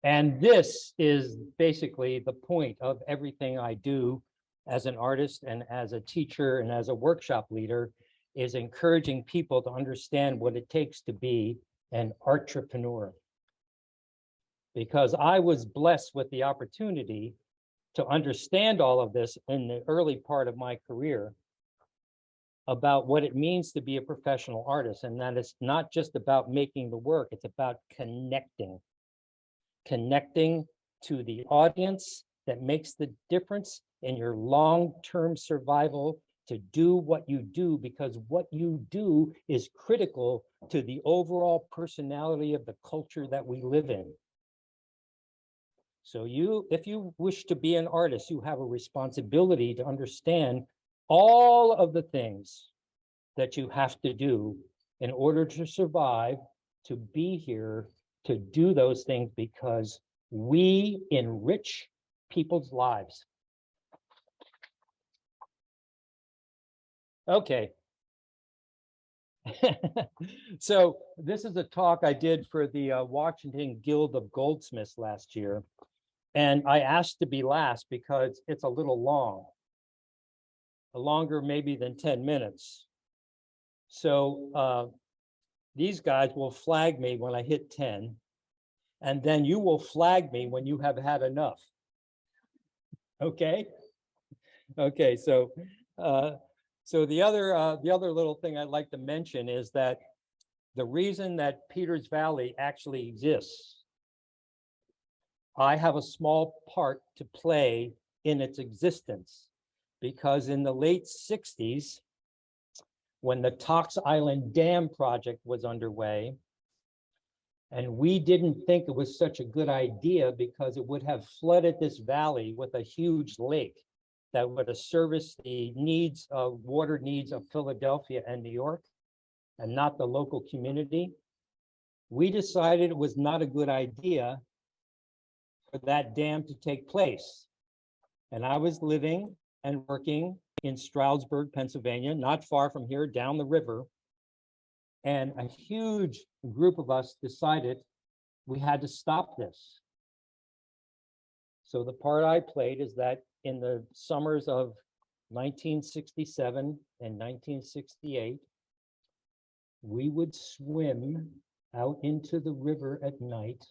And this is basically the point of everything I do as an artist and as a teacher and as a workshop leader, is encouraging people to understand what it takes to be an entrepreneur. Because I was blessed with the opportunity to understand all of this in the early part of my career about what it means to be a professional artist, and that it's not just about making the work, it's about connecting to the audience that makes the difference in your long-term survival to do what you do, because what you do is critical to the overall personality of the culture that we live in. So if you wish to be an artist, you have a responsibility to understand all of the things that you have to do in order to survive, to be here, to do those things, because we enrich people's lives. Okay. So this is a talk I did for the Washington Guild of Goldsmiths last year. And I asked to be last because it's a little long, longer maybe than 10 minutes. So these guys will flag me when I hit 10, and then you will flag me when you have had enough. Okay? Okay, so the other little thing I'd like to mention is that the reason that Peters Valley actually exists, I have a small part to play in its existence, because in the late 60s, when the Tox Island Dam project was underway, and we didn't think it was such a good idea because it would have flooded this valley with a huge lake that would have serviced the needs of water needs of Philadelphia and New York, and not the local community. We decided it was not a good idea for that dam to take place. And I was living and working in Stroudsburg, Pennsylvania, not far from here, down the river. And a huge group of us decided we had to stop this. So the part I played is that in the summers of 1967 and 1968, we would swim out into the river at night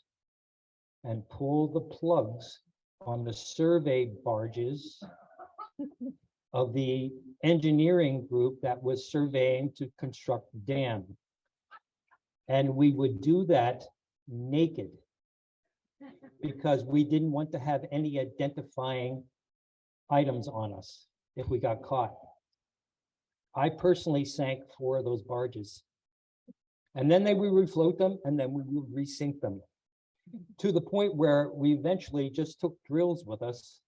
and pull the plugs on the survey barges of the engineering group that was surveying to construct the dam. And we would do that naked because we didn't want to have any identifying items on us if we got caught. I personally sank 4 of those barges. And then we would refloat them, and then we would resink them, to the point where we eventually just took drills with us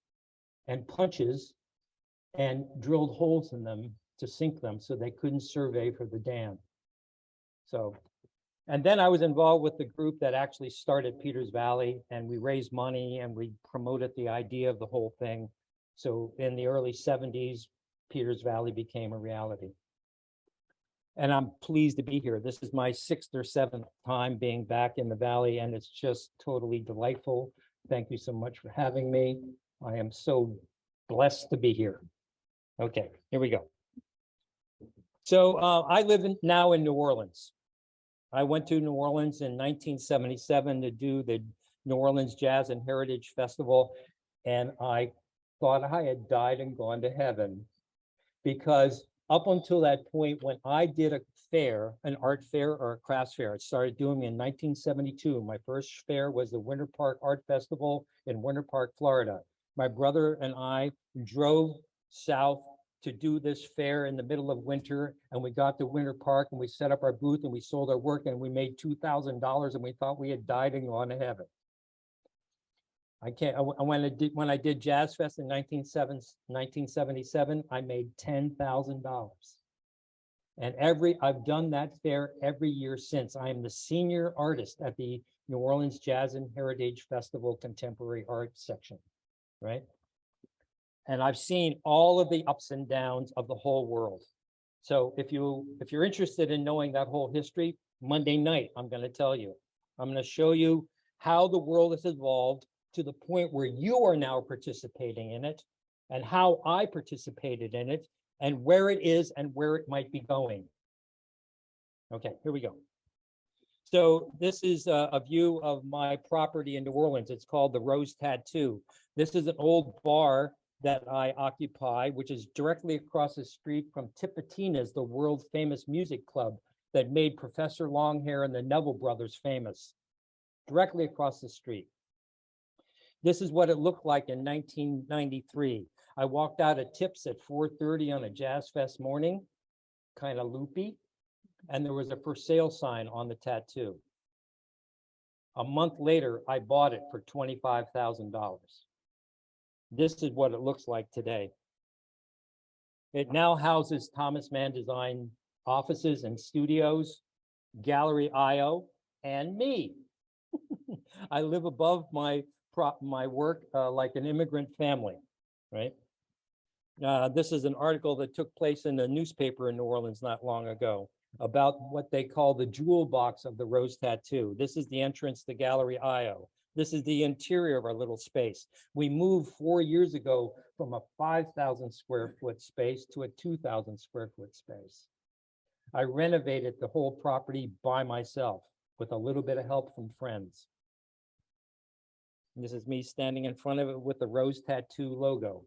and punches and drilled holes in them to sink them so they couldn't survey for the dam. So, and then I was involved with the group that actually started Peters Valley, and we raised money and we promoted the idea of the whole thing. So in the early 70s, Peters Valley became a reality. And I'm pleased to be here. This is my 6th or 7th time being back in the Valley, and it's just totally delightful. Thank you so much for having me. I am so blessed to be here. Okay, here we go. So I live now in New Orleans. I went to New Orleans in 1977 to do the New Orleans Jazz and Heritage Festival, and I thought I had died and gone to heaven, because up until that point, when I did a fair, an art fair or a crafts fair, I started doing in 1972. My first fair was the Winter Park Art Festival in Winter Park, Florida. My brother and I drove south to do this fair in the middle of winter, and we got to Winter Park and we set up our booth and we sold our work and we made $2,000, and we thought we had died and gone to heaven. When I did Jazz Fest in 1977, I made $10,000. And I've done that fair every year since. I am the senior artist at the New Orleans Jazz and Heritage Festival Contemporary Art section, right? And I've seen all of the ups and downs of the whole world. So if you're interested in knowing that whole history, Monday night, I'm going to tell you. I'm going to show you how the world has evolved to the point where you are now participating in it, and how I participated in it, and where it is and where it might be going. Okay, here we go. So this is a view of my property in New Orleans. It's called the Rose Tattoo. This is an old bar that I occupy, which is directly across the street from Tipitina's, the world famous music club that made Professor Longhair and the Neville brothers famous. Directly across the street. This is what it looked like in 1993. I walked out of Tips at 4:30 on a Jazz Fest morning, kind of loopy, and there was a for sale sign on the tattoo. A month later, I bought it for $25,000. This is what it looks like today. It now houses Thomas Mann Design offices and studios, Gallery IO, and me. I live above my work like an immigrant family, right? This is an article that took place in a newspaper in New Orleans not long ago about what they call the jewel box of the Rose Tattoo. This is the entrance to Gallery IO. This is the interior of our little space. We moved 4 years ago from a 5,000 square foot space to a 2,000 square foot space. I renovated the whole property by myself with a little bit of help from friends. And this is me standing in front of it with the Rose Tattoo logo.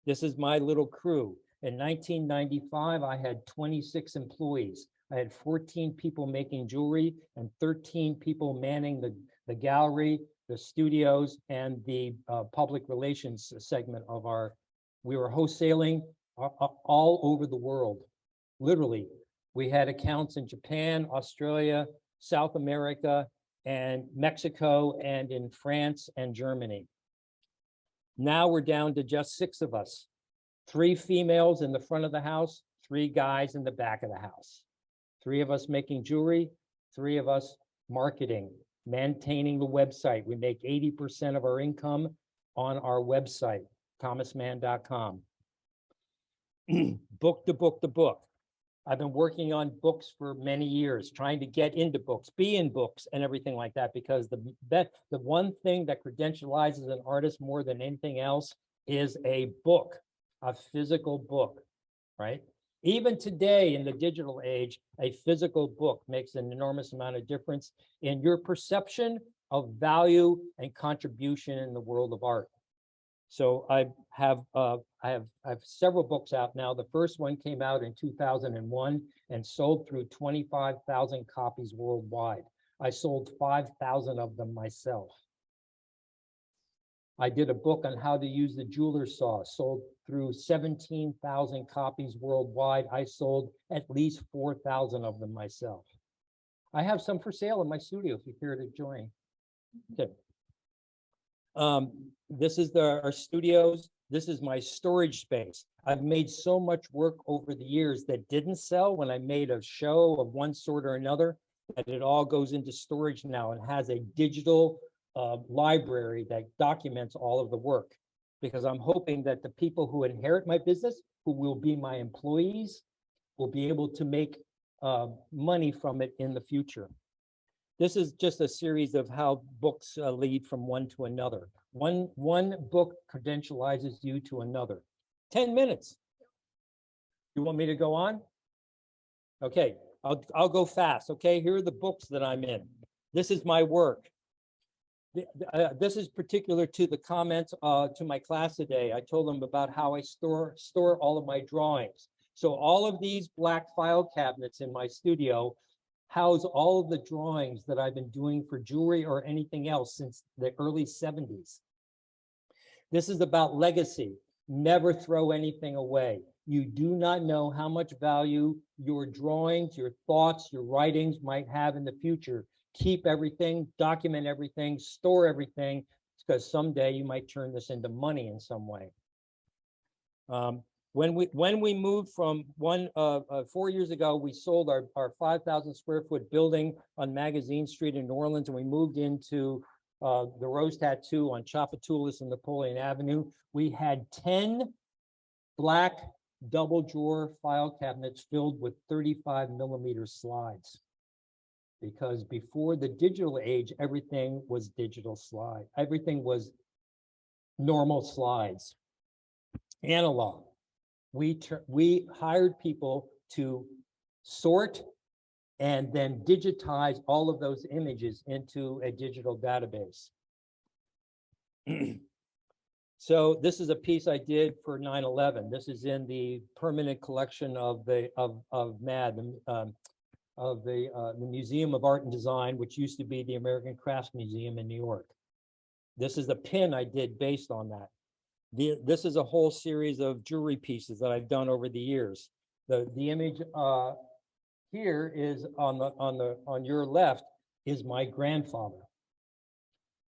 This is my little crew. In 1995, I had 26 employees. I had 14 people making jewelry and 13 people manning the gallery, the studios, and the public relations segment of we were wholesaling all over the world. Literally, we had accounts in Japan, Australia, South America, and Mexico, and in France and Germany. Now we're down to just 6 of us. 3 females in the front of the house, 3 guys in the back of the house. 3 of us making jewelry, 3 of us marketing, maintaining the website. We make 80% of our income on our website, thomasmann.com. Book to book to book. I've been working on books for many years, trying to get into books, be in books and everything like that, because the one thing that credentializes an artist more than anything else is a book, a physical book, right? Even today in the digital age, a physical book makes an enormous amount of difference in your perception of value and contribution in the world of art. So I have several books out now. The first one came out in 2001 and sold through 25,000 copies worldwide. I sold 5,000 of them myself. I did a book on how to use the jeweler's saw, sold through 17,000 copies worldwide. I sold at least 4,000 of them myself. I have some for sale in my studio if you care to join. Okay. This is our studios. This is my storage space. I've made so much work over the years that didn't sell when I made a show of one sort or another, that it all goes into storage now and has a digital library that documents all of the work. Because I'm hoping that the people who inherit my business, who will be my employees, will be able to make money from it in the future. This is just a series of how books lead from one to another. One book credentializes you to another. 10 minutes. You want me to go on? Okay, I'll go fast. Okay, here are the books that I'm in. This is my work. This is particular to the comments to my class today. I told them about how I store all of my drawings. So all of these black file cabinets in my studio house all of the drawings that I've been doing for jewelry or anything else since the early 70s. This is about legacy. Never throw anything away. You do not know how much value your drawings, your thoughts, your writings might have in the future. Keep everything, document everything, store everything, because someday you might turn this into money in some way. When we moved from 4 years ago, we sold our 5,000 square foot building on Magazine Street in New Orleans, and we moved into the Rose Tattoo on Chapatulas and Napoleon Avenue. We had 10 black double drawer file cabinets filled with 35mm slides. Because before the digital age, everything was digital slide. Everything was normal slides, analog. We hired people to sort and then digitize all of those images into a digital database. So this is a piece I did for 9/11. This is in the permanent collection of MAD, of the Museum of Art and Design, which used to be the American Crafts Museum in New York. This is a pin I did based on that. This is a whole series of jewelry pieces that I've done over the years. The image here is on your left is my grandfather.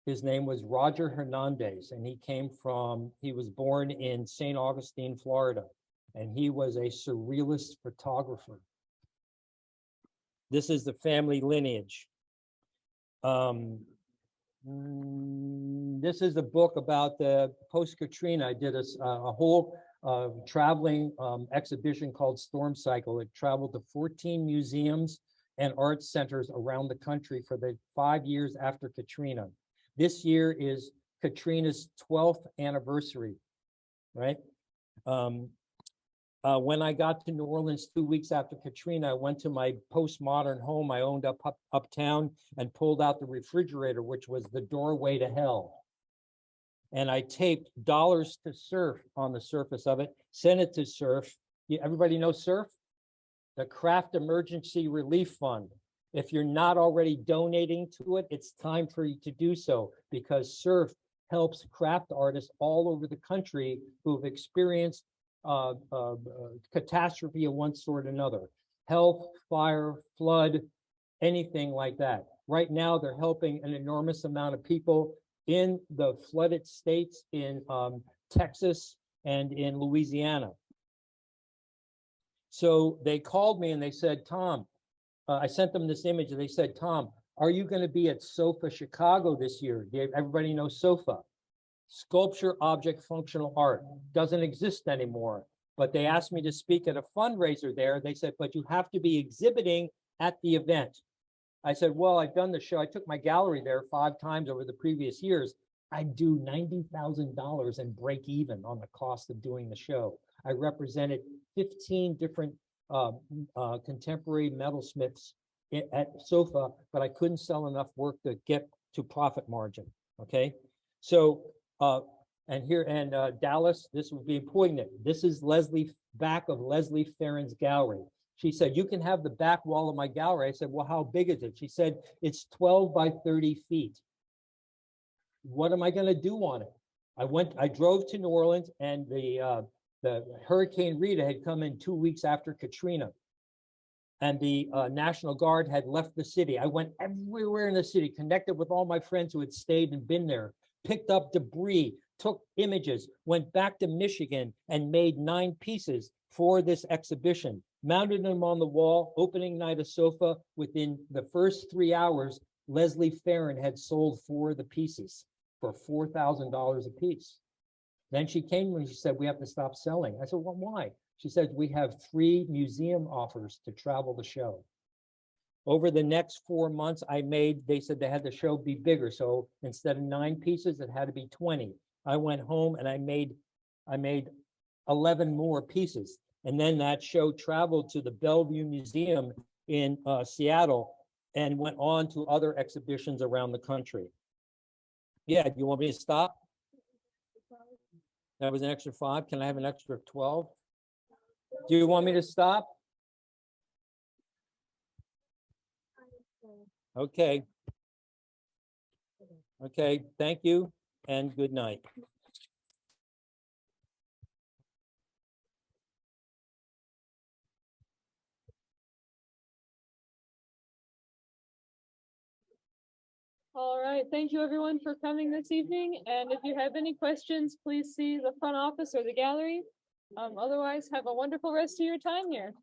His name was Roger Hernandez, and he was born in St. Augustine, Florida, and he was a surrealist photographer. This is the family lineage. This is a book about the post-Katrina. I did a whole traveling exhibition called Storm Cycle. It traveled to 14 museums and art centers around the country for the 5 years after Katrina. This year is Katrina's 12th anniversary, right? When I got to New Orleans 2 weeks after Katrina, I went to my postmodern home I owned uptown and pulled out the refrigerator, which was the doorway to hell. And I taped "Dollars to Surf" on the surface of it, sent it to SURF. Everybody know SURF? The Craft Emergency Relief Fund. If you're not already donating to it, it's time for you to do so, because SURF helps craft artists all over the country who have experienced catastrophe of one sort or another, health, fire, flood, anything like that. Right now, they're helping an enormous amount of people in the flooded states in Texas and in Louisiana. So they called me and they said, Tom, I sent them this image and they said, Tom, are you going to be at SOFA Chicago this year? Everybody knows SOFA. Sculpture, Object, Functional Art. Doesn't exist anymore. But they asked me to speak at a fundraiser there. They said, but you have to be exhibiting at the event. I said, well, I've done the show. I took my gallery there 5 times over the previous years. I do $90,000 and break even on the cost of doing the show. I represented 15 different contemporary metalsmiths at SOFA, but I couldn't sell enough work to get to profit margin. Okay, so Dallas, this would be poignant. This is back of Leslie Farron's gallery. She said, you can have the back wall of my gallery. I said, well, how big is it? She said, it's 12 by 30 feet. What am I going to do on it? I drove to New Orleans, and the Hurricane Rita had come in 2 weeks after Katrina, and the National Guard had left the city. I went everywhere in the city, connected with all my friends who had stayed and been there, picked up debris, took images, went back to Michigan and made 9 pieces for this exhibition, mounted them on the wall. Opening night of SOFA, within the first 3 hours, Leslie Farron had sold 4 of the pieces for $4,000 a piece. Then she came and she said, we have to stop selling. I said, well, why? She said, we have 3 museum offers to travel the show. Over the next 4 months, they said they had the show be bigger. So instead of 9 pieces, it had to be 20. I went home and I made 11 more pieces. And then that show traveled to the Bellevue Museum in Seattle and went on to other exhibitions around the country. Yeah, do you want me to stop? That was an extra 5. Can I have an extra 12? Do you want me to stop? Okay. Okay, thank you and good night. All right, thank you everyone for coming this evening. And if you have any questions, please see the front office or the gallery. Otherwise, have a wonderful rest of your time here.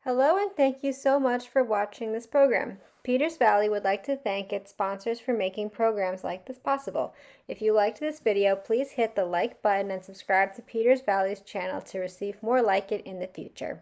Hello and thank you so much for watching this program. Peters Valley would like to thank its sponsors for making programs like this possible. If you liked this video, please hit the like button and subscribe to Peters Valley's channel to receive more like it in the future.